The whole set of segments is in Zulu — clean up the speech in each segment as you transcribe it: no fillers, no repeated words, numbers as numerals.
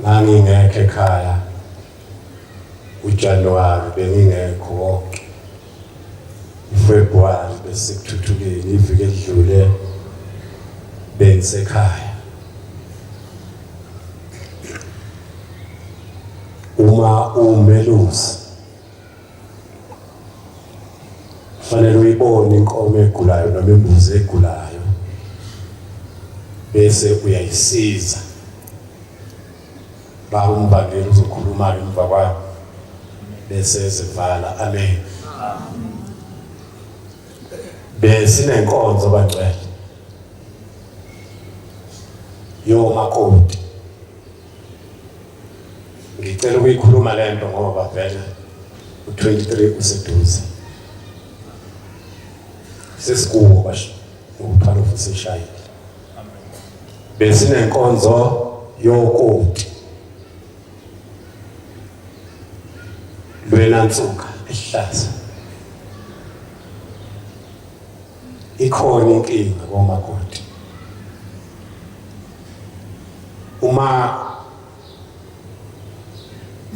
Ngangingekho ekhaya uJanuwari bengingekho wonke. uFebruwari bese kuthuthukile iviki edlule bengisekhaya. Uma umelusi fanele uyibone inkomo egulayo noma imbuzi egulayo bese uyayisiza. Umbangeli uzokhuluma emva kwakho bese sivala. Amen. Bese nenkonzo bangcwele yomakoti. Ngicela ukuyikhuluma lento ngoba vele u23 useduze. Sesikuwo basho ukuphana ufusishayile. Bese nenkonzo yokoti. Lwenansuka ehlaza. Ikhona inkinga komakoti. Uma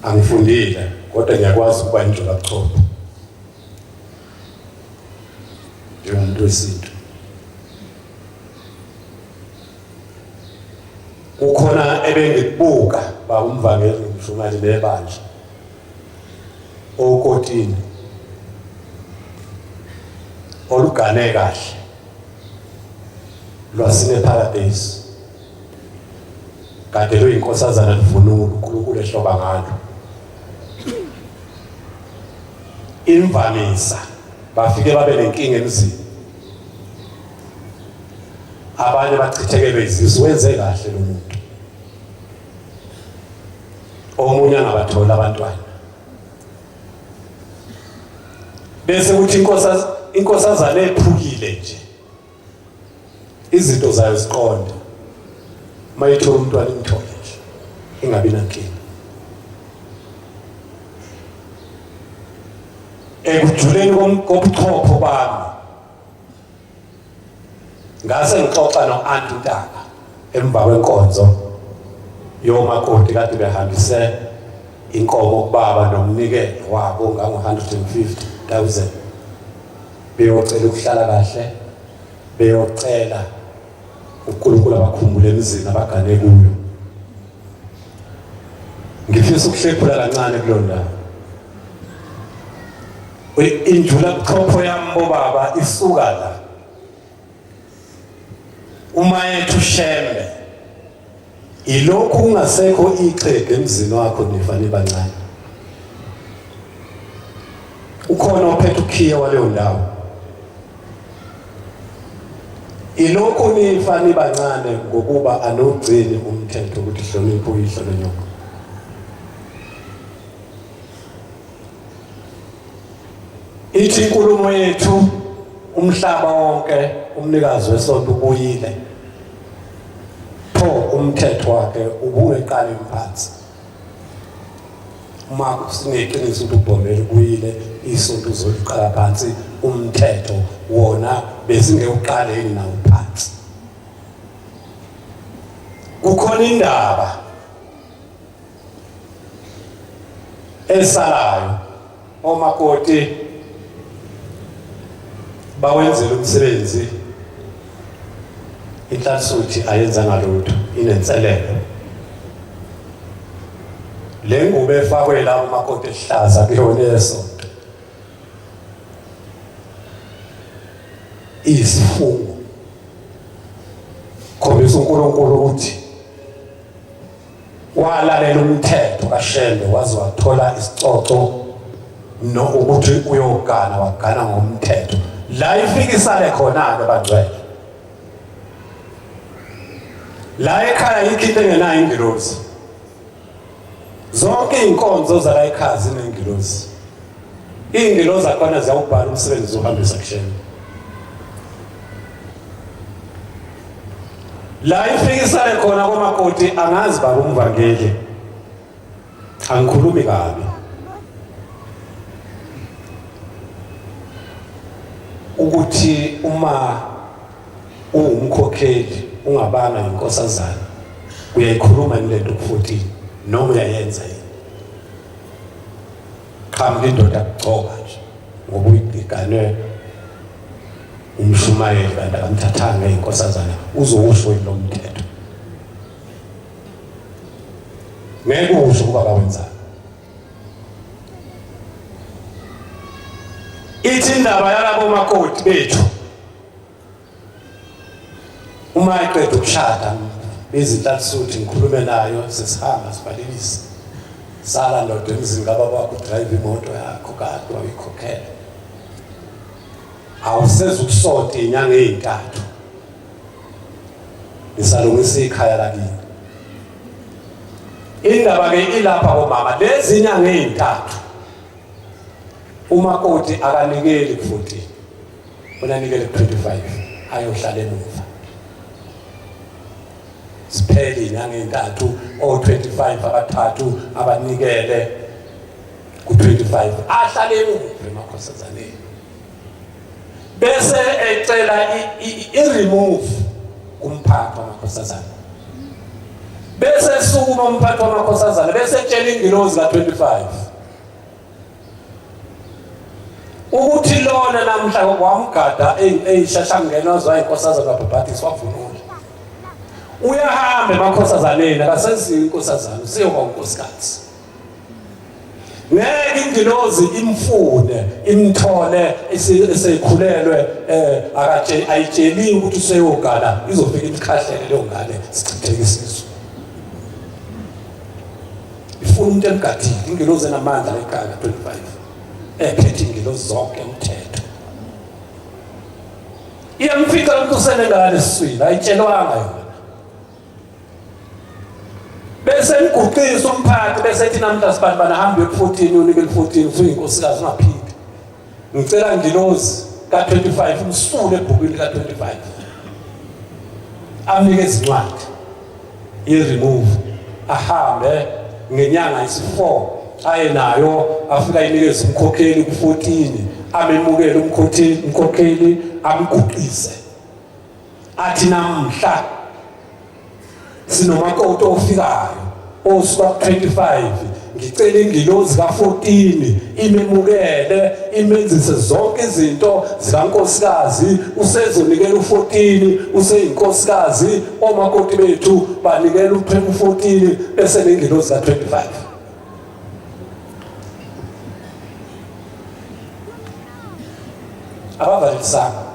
angifundile kodwa ngiyakwazi ukuba injola buchopho. Njengomuntu wesintu. Kukhona ebengikubuka ba umvangeli ngishumali bebandla. Okotini olugane kahle lwasine paradise kade lo inkosazana livunulo uNkulunkulu ehloba ngalo. Imvamisa bafike babe nenkinga emzini. Abanye bachithekelwe izisu wenze kahle lo muntu. Omunye angabathola abantwana. Bese kuthi inkosazana ephukile nje. Izinto zayo ziqonde. Mayithola umntwana imthole nje. Ingabi nankinga. Ekujuleni kobuchopho bami. Ngase ngixoxa noAnti Ntaka emva kwenkonzo yomakoti kade behambise inkomo kubaba nomnikelo wabo ngango-150,000 beyocela ukuhlala kahle, beyocela uNkulunkulu abakhumbule emizini abagane kuyo. Ngifisa ukuhlephula kancane kulo ndawo. Injula buchopho yami bobaba isuka la. Uma yethu Shembe ilokhu ungasekho iqhege emzini wakho nifani bancane. Ukhona ophethe ukhiya waleyo ndawo. Ilokhu nifani bancane ngokuba anogcini umthetho ukuthi hloniphe uyihlo nonyoko. Ithi inkulumo yethu umhlaba wonke umnikazi wesonto ubuyile. Umthetho wakhe ubungeqali mphansi. Uma sineqiniso ukuthi uBhomela kuyile isonto uzoliqala phansi umthetho wona besingeuqaleni nawo phansi. Kukhona indaba esalayo omakoti bawenzela umsebenzi. Inhlansuthi ayenza ngalutho inenselelo. Le ngubo efakwe la umakoti ehlaza kuyona yesonto. Isifungo. Khombisa uNkulunkulu ukuthi walalela umthetho kaShembe waze wathola isicoco no ukuthi uyogana wagana ngomthetho. La ifikisale khona ke bangcwele. La ekhaya ikhiphe ngenayo ingilosi. Zonke inkonzo zala ekhaya zinengilosi. Ingilosi akhona ziyawubhala umsebenzi zohambisa kuShembe. La ifikisale khona komakoti angazi baba umvangeli. Angikhulumi kabi. Ukuthi uma ungumkhokheli ungabanga inkosazana uyayikhuluma ngilento ku14 noma uyayenza yini. Qhamuka indoda kugcoka nje ngoba uyiganwe umshumayeli kanti akamthathanga inkosazana uzowusho lo mthetho. Ngeke usho ukuba bawenza. Ithi indaba yalabo makoti bethu uma eqeda ukushada bezinhlatsuthi ngikhulume nayo sesihamba sibalekise sala ndoda emzini kababa wakho drive imoto yakho kade wayikhokhela awuseze ukusonta inyanga ezintathu nisalungisa ikhaya lakini. Indaba ke ilapha bomama lezi inyanga ezintathu umakoti akanikeli 14 unanikele 25 ayohlala emuva siphele inyanga ezintathu o25 abathathu abanikele ku25 ahlale emuva emakhosazaneni bese ecela i-remove kumphathi wamakhosazana bese sukuma umphathi wamakhosazana bese etshela ingilozi ka25 ukuthi lona namhla kwamgada eyishashangena inkosazana kaBhabhadisi wavunula uyahamba emakhosazaneni akasenziwe inkosazana usiyoba unkosikazi. Ngeke ingilozi imfune imthole esekhulelwe ayitsheliwe ukuthi useyogana izofika imkhahlele leyo ngane sichitheke isizwe. Ifuna umuntu emgadile ingilozi enamandla ekhaya 25 ephethe ingilozi zonke umthetho. Iyamfika umuntu usenengane esiswini ayitshelwanga yona. Bese ngiguqisa umphathi bese ethi namhla sibantu banahambe ku14 unikele 14 usuyinkosikazi ungaphindi. Ngicela ngilozi ka25 umsule ebhukwini ka25. Amnike izincwadi. I-remove ahambe ngenyanga isi4 aye nayo afika inikeze umkhokheli ku14 amemukele umkhokheli amguqise. Athi namhla sinomakoti ofikayo osuka ku25 ngicela ingilozi ka14 imemukele imenzise zonke izinto zikankosikazi usezonikela u14 useyinkosikazi omakoti bethu banikela u14 bese lengilozi ka25. Abavalisana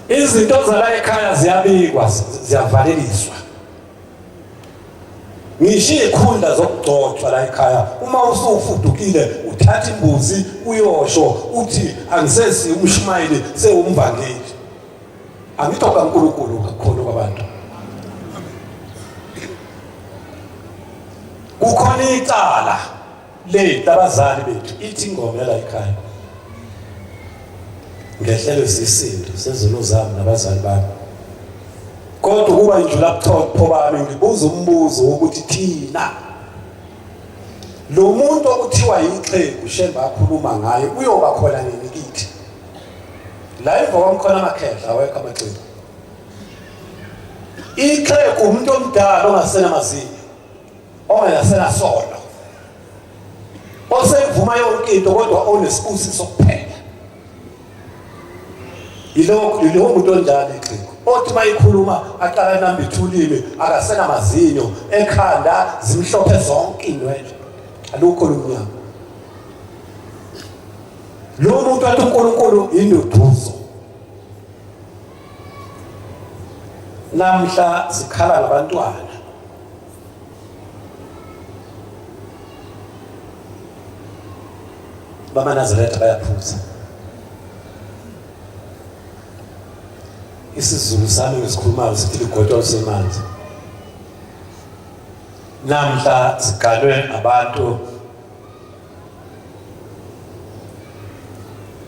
izinto zala ekhaya ziyabikwa ziyavaleliswa. Ngisho ikhunda zokugcotshwa la ekhaya uma usufudukile uthatha imbuzi uyosho uthi angisesi umshumayeli sewumvangeli. Angithoka uNkulunkulu kakhulu kwabantu. Kukhona icala le abazali bethu ithi ingoma la ekhaya ngehlelo sisindo sezono zami nabazali bami. Kodwa kuba injula buthopho bami ngibuza umbuzo ukuthi thina lo muntu okuthiwa yixhegu shemba akhuluma ngaye uyoba khona nini kithi la emva kwamkhona amakhehla awekho amaxhegu. Ixhegu umuntu omdala ongasena mazinyo ongasena solo osevuma yonke into kodwa onesibusiso kuphela. Yilo muntu onjani ixhegu othi mayikhuluma aqala namba ithulile akasena mazinyo ekhanda zimhlophe zonke indwele alukho lumnyama. Lo muntu athi uNkulunkulu induduzo. Namhla sikhala ngabantwana bamaNazaretha bayaphuza. Isizulu sami ngisikhulumayo sithi ligodo lisemanzi. Namhla sigalwe abantu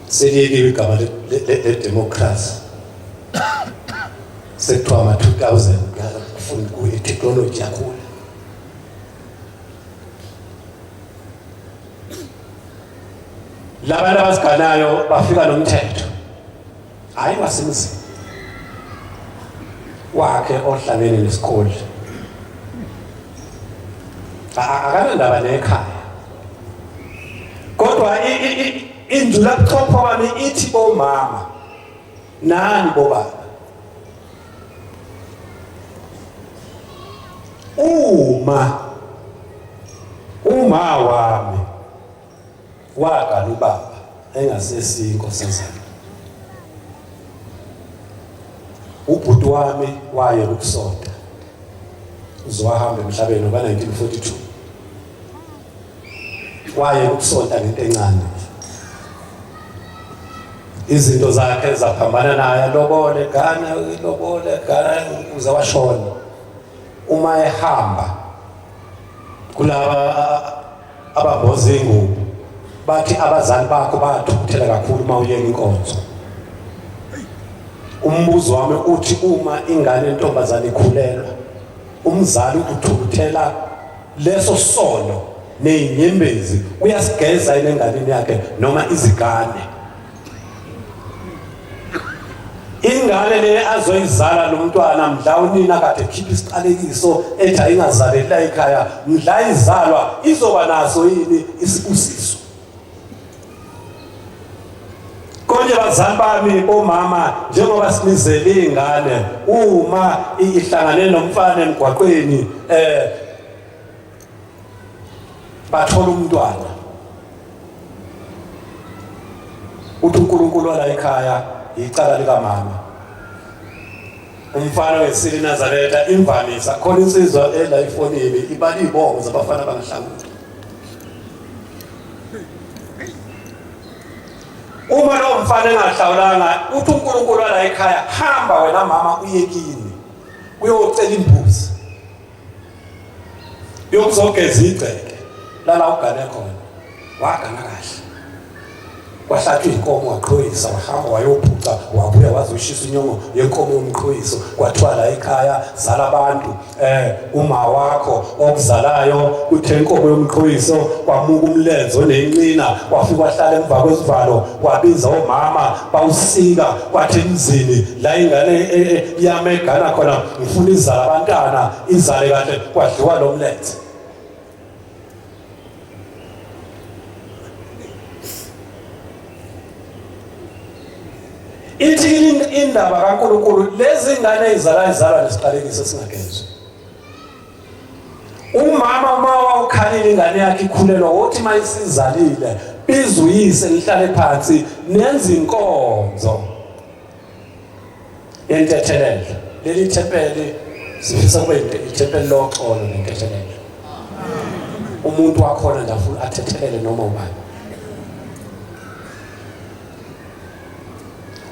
seliyekiwe igama le-democracy sekuthiwa ama-2000 kufuna ku-technology yakhula. Labantu abasiganayo bafika nomthetho hayi wasemzini wakhe ohlangene nesikole akanandaba nekhaya kodwa indlu lapho wami ithi bomama nani bobaba uma wami wagala ubaba engasesinko sezalo ubhuti wami waye ukusonta uzwahamba emhlabeni ka1942 waye ukusonta ngento encane izinto zakhe zaphambana naye lobole gana uze washona uma ehamba kulaba abamboza ingubo bathi abazali bakho bathukuthela kakhulu uma uyeka inkonzo umbuzo wami uthi uma ingane entombazane ikhulelwa umzali uthukuthela leso sono nezinyembezi uyasigeza enganeni yakhe noma izigane ingane le azoyizala lo mntwana mdla unina kade khipha isiqalekiso ethi ayingazalela ekhaya mdla izalwa izoba naso yini isibusiso konje bazali bami bomama njengoba simizele ingane uma ihlangane nomfana emgwaqweni bathola umntwana uthi uNkulunkulu wala ekhaya icala lika mama umfana wesile Nazareta imvamisa khona insizwa ela ifonini ibali ibongo zabafana bangahlanguthi uma lo mfana engahlawulanga uthi uNkulunkulu wala ekhaya hamba wena mama uyekini uyocela imbuzi yokuzogeza igceke lala ugane khona wagana kahle kwahlathwa inkomo waqhoyisa wahamba wayophuca wabuya wazoshisa inyongo yenkomo yomqhoyiso kwathiwa la ekhaya zala abantu uma wakho okuzalayo uthe inkomo yomqhoyiso kwamuka umlenze onenqina wafika wahlala emva kwesivalo wabiza omama bawusika kwathi emzini la ingane yamegana khona ngifuna izala abantwana izale kahle kwadliwa lo mlenze ithi indaba kaNkulunkulu lezi ngane izalwa lesiqalekiso singagezwe umama uma wawukhalile ingane yakhe ikhulelwa uthi mayisizalile bizuyise lihlale phansi nenza inkonzo yentethelelo leli thempeli sifisa kube ithempeli loxolo nentethelelo umuntu wakhona ndafuna athethelele noma ubani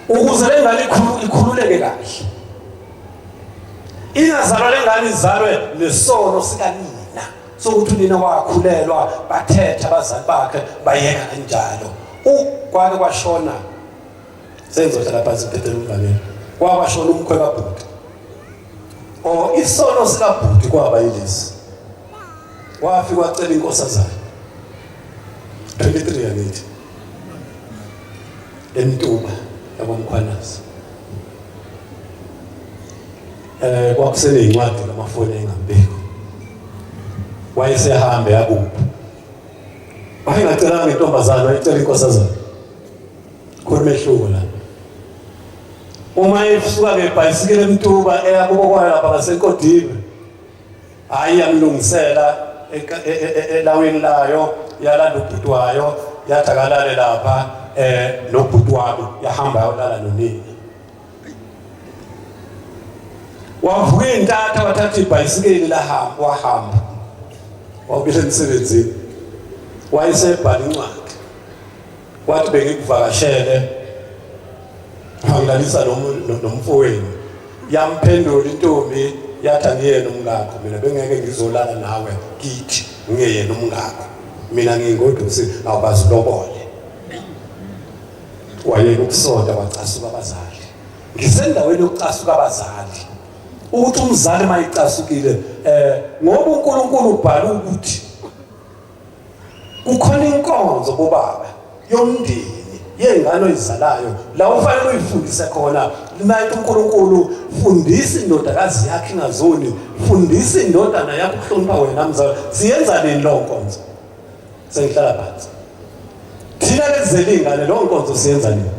ukuze lengane ikhululeke kahle ingazalwa lengane izalwe lesono sikanina sokuthi unina wakhulelwa bathetha abazali bakhe bayeka kanjalo kwake kwashona sengizohlala phansi phethela umngane kwabashona umkhwe kaBhuti isono sikaBhuti kwaba yilesi wafika wacela inkosazana 23 yakithi eMtuba yabomkhwanazi kwakusele incwadi lamafoni engambeki wayesehambe yakubo wayengacela ngentombazana wayecela inkosazana khona mehluko la uma esuka ngebhayisikile eMtuba eyakubo kwayo lapha ngaseNkodibe hayi yamlungisela elaweni layo yalanda uBhuti wayo yathakalale lapha noBhuti wami yahamba yolala nonina wavuka intatha wathatha ibhayisikili wahamba wabuyela emsebenzini wayesebhala incwadi wathi bengikuvakashele wangilalisa nomfowenu yamphendula intombi yathi angiyena umngakho mina bengeke ngizolala nawe kithi ngiyena umngakho mina ngingodusi awubazi lobole wayeka ukusonda wacasuka abazali ngisendaweni yokucasuka abazali ukuthi umzali mayicasukile ngoba uNkulunkulu ubhala ukuthi kukhona inkonzo bobaba yomndeni yengane oyizalayo la ufanele uyifundise khona naye uNkulunkulu fundisa indodakazi yakhe ingazoni fundisa indodana yakho ukuhlonipha wena mzala siyenza nini lo nkonzo sengihlala phansi thina lezele ingane lo nkonzo siyenza nini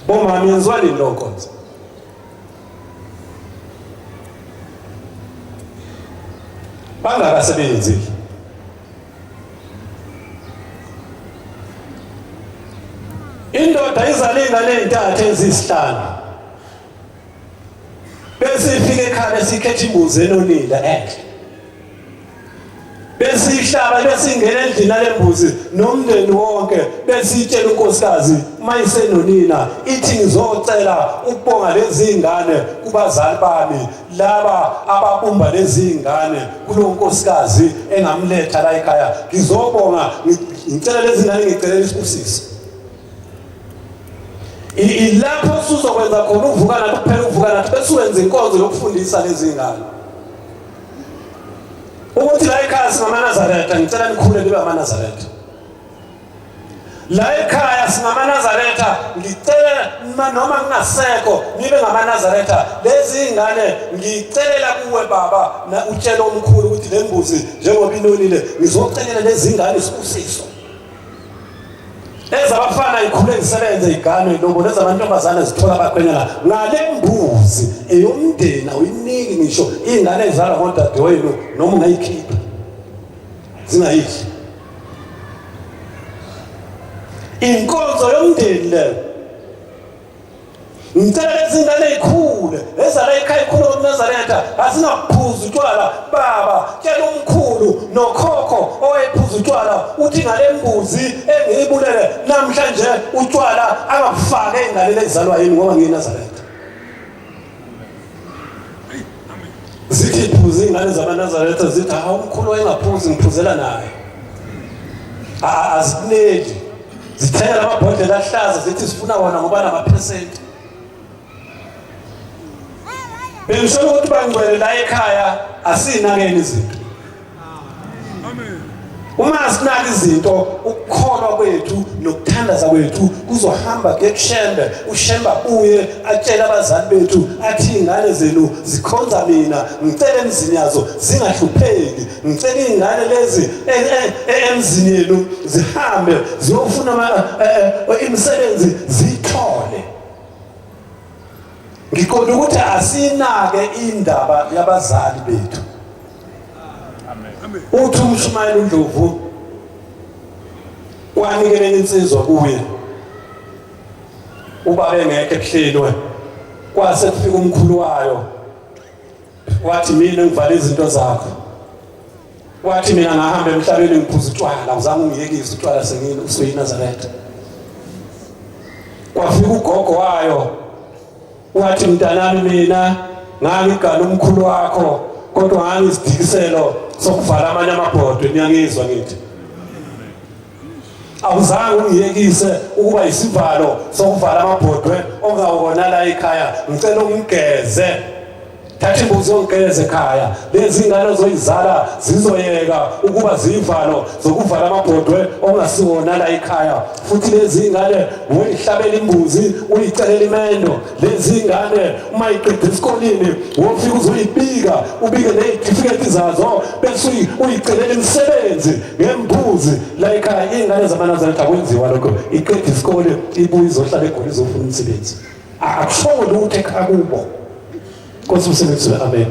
bomama yenziwa nini lo nkonzo bangakasebenzi indoda izale ingane ezintathu ezisihlanu bese ifike ekhaya sikhetha imbuzi enonile enhle bese ihlaba bese ingena endlini lembuzi nomndeni wonke bese itshela unkosikazi mayisenonina ithi ngizocela ukubonga lezi ingane kubazali bami laba ababumba lezi ingane kulo nkosikazi engamletha la ekhaya ngizobonga ngicela lezi ingane ngicela isibusiso ilapho usuzokwenza khona uvukana kuphela uvukana bese wenza inkonzo lokufundisa lezi ingane ukuthi la ekhaya singamaNazaretha ngicela nikhule libe amaNazaretha la ekhaya singamaNazaretha ngicela noma kungasekho nibe ngamaNazaretha lezi ingane ngicelela kuwe baba na utshela omkhulu ukuthi le mbuzi njengoba inonile ngizocelela lezi ingane isibusiso ezabafana ikhule isebenze igane lobo lezamantombazana zithola abaqenyana ngale mbuzi eyomndeni awuyiniki ngisho ingane ezalwa ngodadewenu noma ungayikhipha zingayidli inkonzo yomndeni leyo ngicela lezi ingane ezikhule ezala ekhaya ikhule kuNazaretha asingaphuza utshwala baba tshela umkhulu nokhokho owephuza utshwala uthi ngale mbuzi engiyibulele namhlanje utshwala angafake ingane lezalwa yini ngoba ngiyiNazaretha zithi iphuza ingane zamaNazaretha zithi hawu umkhulu wayengaphuzi ngiphuzela naye azikuneli zithela amabhodlela ahlaza zithi sifuna wona ngoba namaphesenti bengisho ukuthi bangcwele la ekhaya asinakeni izinto amen uma sinaka izinto ukukholwa kwethu nokuthandaza kwethu kuzohamba kushembe ushemba uye atshela abazali bethu athi ingane zenu zikhonza mina ngicela emzini yazo zingahlupheki ngicela ingane lezi emzini yenu zihambe ziyofuna imisebenzi zithole ngiqonda ukuthi asinake indaba yabazali bethu amen uthi uMshumayeli uNdlovu wanikele insizwa kuye ubaba engeke ehlelwe kwase kufika umkhulu wayo wathi mina ngivale izinto zakho wathi mina ngahamba emhlabeni ngiphuza utshwala uzange ungiyekise utshwala sengini usuyiNazaretha kwafika ugogo wayo wathi mntanami mina ngangigana umkhulu wakho kodwa ngangisidikiselo sokuvala amanye amabhodwe niyangizwa ngithi awuzange ungiyekise ukuba isivalo sokuvala amabhodwe ongawona la ekhaya ngicela ungigeze thatha imbuzi ongigeze ekhaya lezi ngane ozoyizala zizoyeka ukuba zivalo zokuvala amabhodwe ongasiwona la ekhaya futhi lezi ngane uyihlabela imbuzi uyicelela imendo lezi ngane uma iqeda esikoleni wofika uzoyibika ubike nezitifiketi zazo bese uyicelela imisebenzi ngembuzi la ekhaya ingane zamaNazaretha akwenziwa lokho iqeda isikole ibuye izohlala eGoli izofuna umsebenzi akushongo lutho ekhaya kubo Kosi msebenzi amen